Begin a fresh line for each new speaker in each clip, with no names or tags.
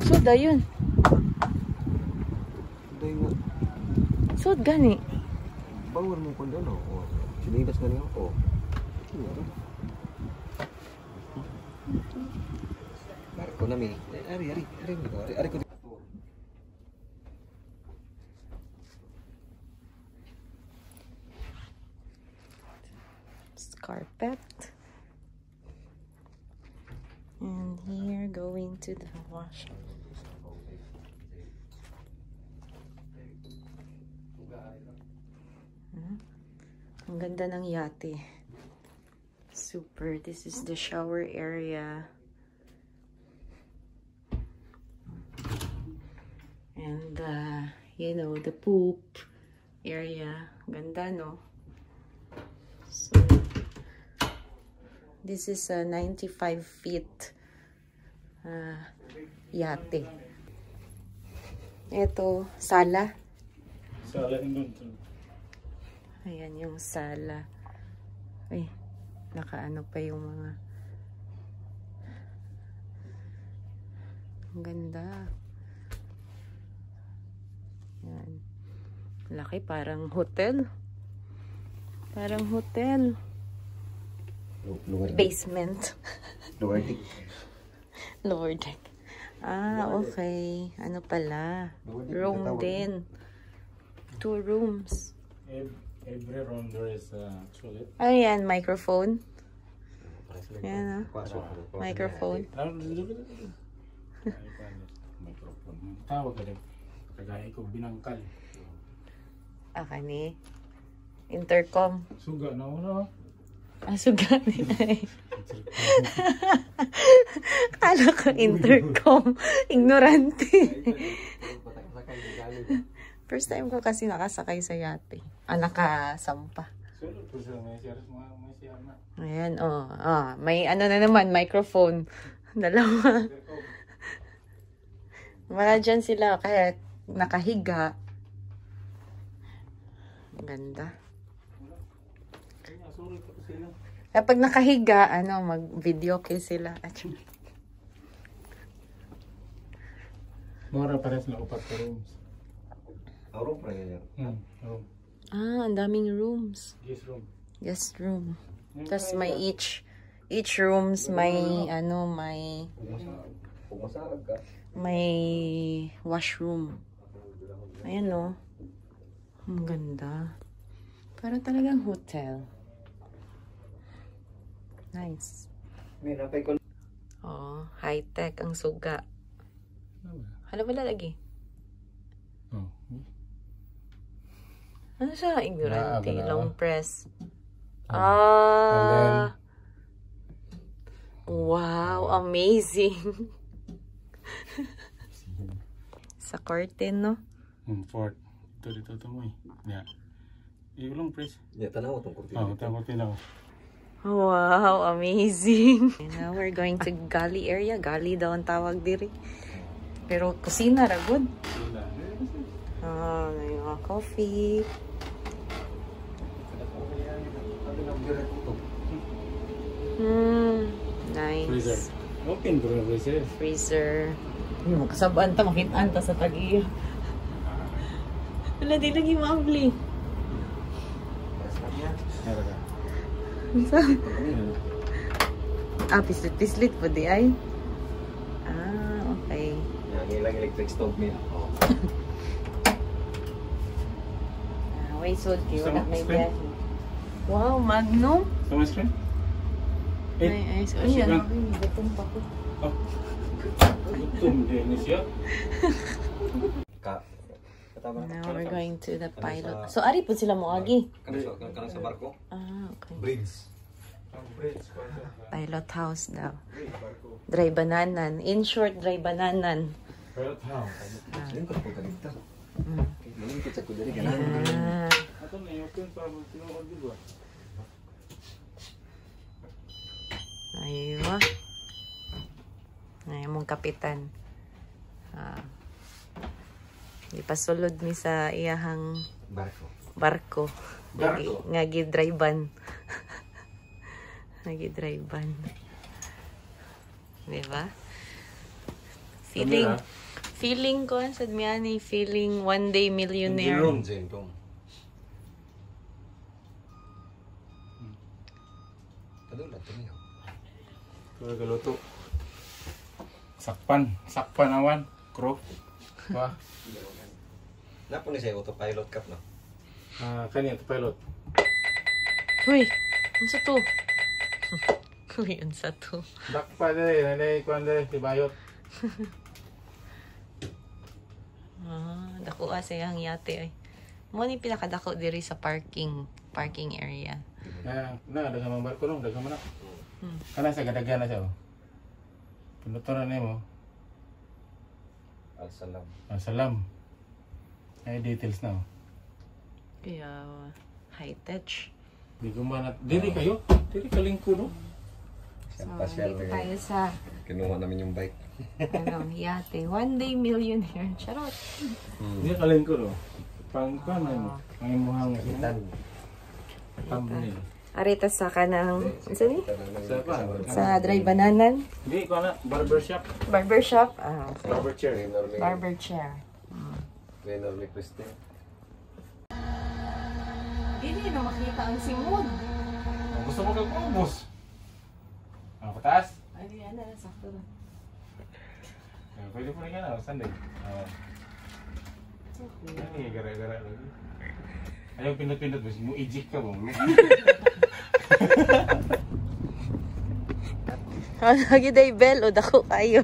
Sud ayun. Sud gani.
Bawal mo kung doon, o. Sinilas na niya, o. Marco na, mi. Ari ko.
Carpet. And here going to the wash. Ang ganda ng yate. Super. This is the shower area. And you know, the poop area. Ganda, no? So this is a 95 feet yate. Ito, sala.
Sala yung
Ayan yung sala. Ay, nakaano pa yung mga... Ang ganda. Ayan. Laki, parang hotel. Parang hotel. Basement.
Lower deck.
Lower deck. Ah, okay. Ano pala? Room din. 2 rooms.
Every room there is a toilet.
Ayan, microphone. Ayan, microphone.
Microphone. Tawag ka rin. Kagaya ko, binangkal.
Kani. Intercom.
Suga na una.
Suga ni. Kala ko intercom. Ignorante. First time ko kasi nakasakay sa yate. Nakasampa. Ayan, oh. May ano na naman, microphone. Dalawa. Wala dyan sila, kaya nakahiga. Ganda. Kapag nakahiga, mag-video kay sila.
Mura pares na upat ka rooms.
Room pa yan.
Room.
Ang daming rooms.
Yes, room.
Guest room. Tapos may each rooms may may washroom. Ayan, no. Ang ganda. Para talagang hotel. Nice. Oh, high-tech ang suga. Hala wala lagi.
Oh.
Ano siya? Ignorante. Long press. Wow, amazing. Sa curtain, no?
Fort. Ito mo eh. Yeah. Long press.
Yeah, tanaw itong kurtin.
Tinaw.
Wow, amazing. And now we're going to galley area. Galley daw ang tawag diri. Pero kusina, ragod. May mga coffee. Nice.
Freezer. Open bro, freezer.
Freezer. Yung kasabaan ta, makitaan ta sa tag-iya. Wala, di lagi maabli. Pislit-pislit po di ay. Okay.
Yan lang electric stove niya.
Wait, so wala may biyahe. Wow, Magnum.
Sama screen?
Ay, yan. Gutom pa ko.
Gutom din siya.
Now we're going to the pilot. So, ari po sila mo agi?
Kanang sa barko?
Okay.
Bridge.
Pilot house daw. Dry bananan. In short, dry bananan.
Pilot house.
Malingkot sa ko diri ka na.
Ato na yung open para tinuod di ba?
Aywa. Ay, mong kapitan. Di pa sulod mi sa iyahang barko. Nga gidrivean. Nga gidrivean. Diba? Feeling ko, sad mi ani, feeling one day millionaire.
Galuto. Sakpan awan, crew. Wah.
Napo ni sa autopilot cup no.
Kani autopilot.
Uy, unsa to? Uy, unsa to?
Dakpa dere, nanay kuan dere tibayot.
Dako sa iyang yate ay. Mo ni pinakadako diri sa parking area.
Daghang mga barko no, daghang man. Kana sa gadagan na siya. Pinuturan nimo. Al-salam. Ay details na.
Kaya high touch.
Di ko man diri kayo. Diri kalingko no.
So, dito tayo sa
Kinuha namin yung bike.
yate. One day millionaire. Charot.
Diri kalingko no. Pang mo. Ang imuhang thumbnail.
Arita sa kanang isa ni?
Sa
Sa dry bananan.
Di ko na barbershop.
Barbershop. Okay.
Barber chair.
Barber chair.
Normally Christian.
Hindi na makita ang simod.
Gusto mo kag-ubos. Pataas?
Ay, yan na. Sakto na.
Pwede po rin ka na. Sunday. Ay, gara-gara lagi. Ayaw pindot-pindot mo. Ijik ka mo.
Lagi day bell o dako kayo.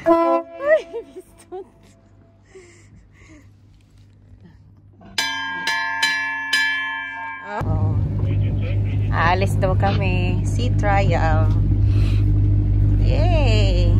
Ay, bistot. Aalis daw kami. Sea trial. Yay!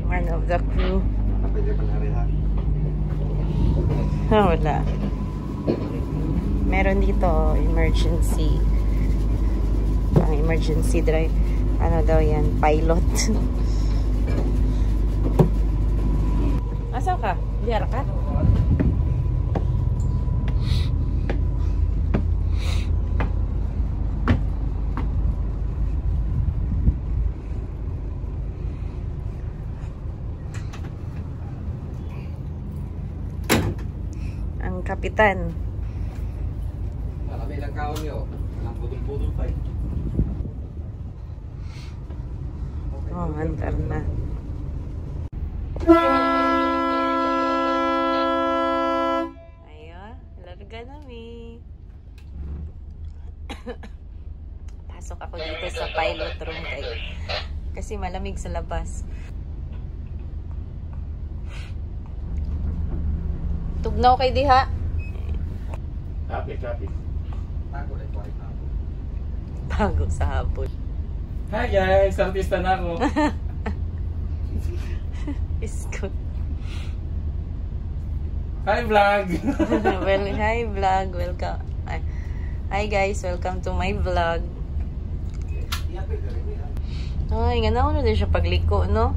One of the crew.
Pwede pa na rin ha.
Wala. Meron dito emergency. Ang emergency drive. Ano daw yan? Pilot. Asa ka? Diara ka? Ang kapitan.
Kami lang kaon yo. Ang putol-putol pa.
Oh, antar na. Ayun, larga nami. Pasok ako dito sa pilot room kasi malamig sa labas. Tugnaw kay diha.
Copy.
Bago sa hapon.
Hi guys, artista na ako.
Iskot.
Hi vlog.
Well, hi vlog. Welcome. Hi guys, welcome to my vlog. Ay, nga na din siya pagliko, no?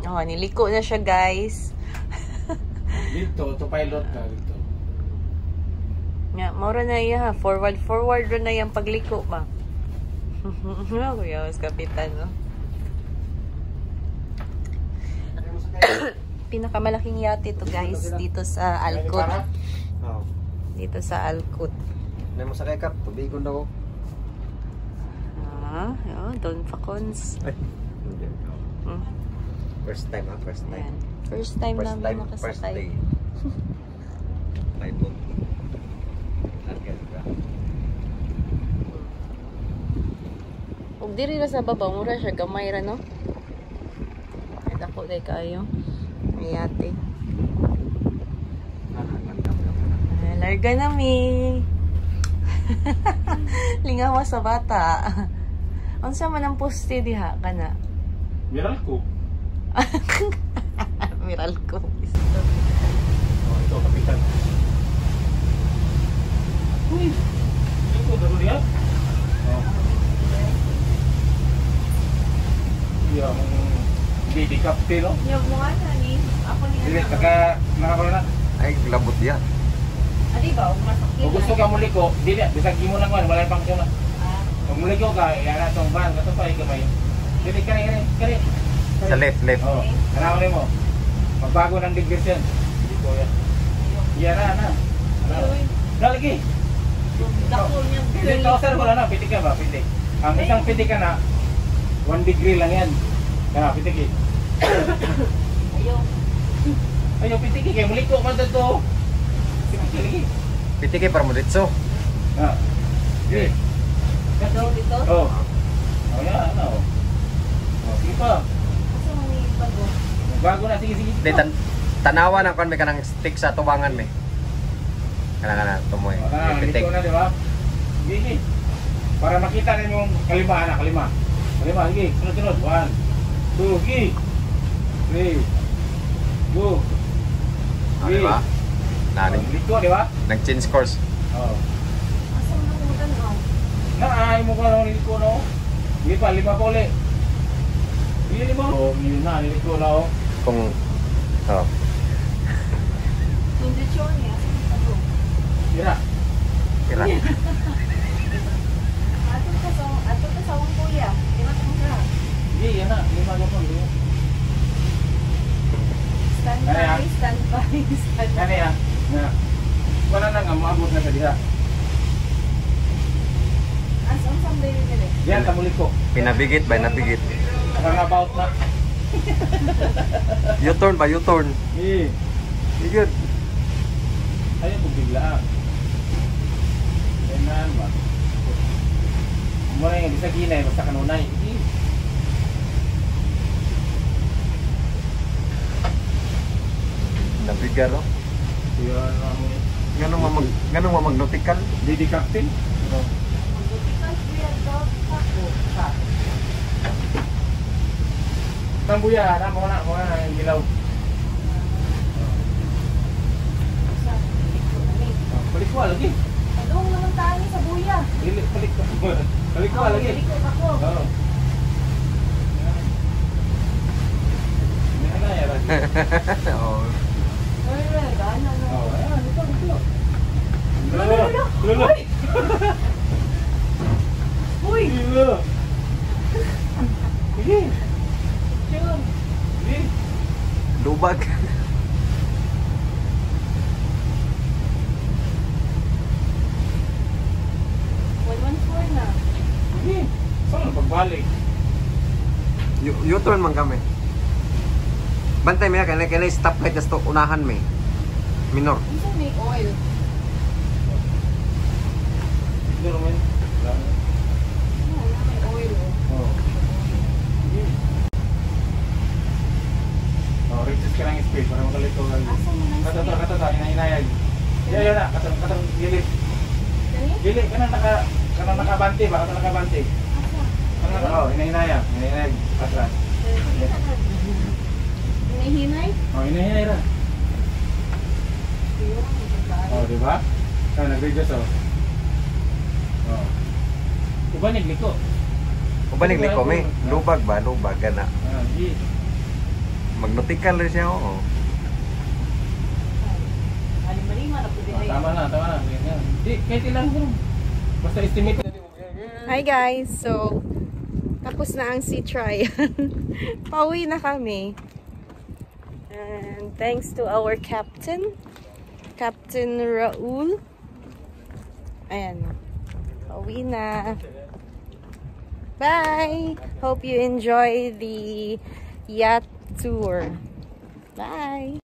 Oh, niliko na siya, guys.
Dito, autopilot ka dito.
Nga, maura na iya, forward na yung pagliko ba? Kuya, mas kapitan, no? Pinakamalaking yate to, guys, dito sa Alcott. Dito sa Alcott.
May mo sakay kap, tubigon ako.
Yun, Don Facons.
First time.
Ayan. First time namin nakasakay.
First day. Pilot.
Ug diri ra sa baba, mura siya gamay ra, no? Ay, dako day kayo. May yate. Larga na mi. Lingaw sa bata. Unsa man ang poste diha kana?
Viral ko.
Viral ko.
Oh, ito kapitan. Uy. Ito dulu dia. Oh. Iya, di kapten no.
Yung mga ni ako ni.
Dili kaka nakakala na.
Ay, labot yan.
Adi ba masakit?
Kung gusto ka muli ko, dili bisag mo lang man wala pang kuna. Kung muli ko ka, yana tong van kato pa gamay. Dili kani.
Sa left.
Oh, ano mo? Magbago ng diversion. Hindi ko yan. Iya na. Lagi.
Dako niya.
Dito sir wala na, pitik ka ba? Pitik. Ang isang pitik ka na 1 degree lang yan. Kaya pitik eh. Ayaw pitik eh, kaya muli ko man dito. Pitik lagi.
Pitike para mo ditso.
Ah. Okay.
Dito.
Oh. Oh ya, ano. Oh, sige pa.
Asa man ni bago?
Bago na, sige.
Di, tanawa na kon may kanang stick sa tubangan may. Kana tumoy.
Pitik. Dito na, di ba? Sige. Para makita ninyo yung kalima. Kalima, sige. Sunod. 1, 2, sige. 3, 2,
Ah, di ba?
Dito, di ba?
Nag-change course.
Oo.
Asa man mo tanaw?
Naay mo ka lang niliko no. Hindi pa, 5 pa ulit. Hindi mo. Oo, yun na, niliko na oh.
Kung
Kondisyon niya asa man bago?
Tira.
kira.
Ato ka sa wong kuya. Ina mo ka.
Hindi, yan na. 5 pa po.
Stand by.
Kani ah. Na. Wala na nga, maabot na sa diha.
Asa ang sambay dire?
Yan, tamuliko.
Pinabigit ba? Nabigit.
Parang about na.
U-turn ba? U-turn.
Eh.
Igod.
Ayaw kong biglaan. Yan na, ba? Muna yung bisa ginay, basta kanunay.
Nabigar no?
Yan ang
Ganong mamagnotical?
Didi Captain. Nang buya, na mo na yung gilaw. Palikwa lagi.
Adong naman tayo sa buya.
Palikwa lagi.
Likod ako.
Oo. Yan na yan.
Oo.
Ay, gana na.
Oh, ayan, dito. Lolo.
Uy!
Lolo. Sige.
Jun!
Sige.
Lubag.
114 na.
Sige. Saan pagbalik?
U-turn man kami. Bantay may kailangan stoplight na sto unahan may. Minor.
Isa may oil.
Dito naman.
Wala, may oil.
Oh. Sige. Oh, reaches ka ng space para makalito lang.
Asa mo ng space?
Kata, hinay-hinayag. Yan na, katang gilid.
Kani?
Gilid, kanang nakabante ba? Kanang nakabante.
Asa?
Oh, hinay-hinayag. Hinay-hinayag. Atras.
Hinahinay?
Oh, hinay-hinay ra. Oh, di ba? Nag-readjust oh. Oh. Uban nagliko.
Ubanig liko may. Lubag ba? Lubag gana.
Di.
Magnotical rin siya oo.
Alima-lima na po din.
Tama na. Di, kahit ilang ko. Basta estimate.
Hi guys! So, tapos na ang sea trial. Pauwi na kami. And thanks to our captain, Captain Raul. Ayan. Pauwi na. Bye! Hope you enjoy the yacht tour. Bye!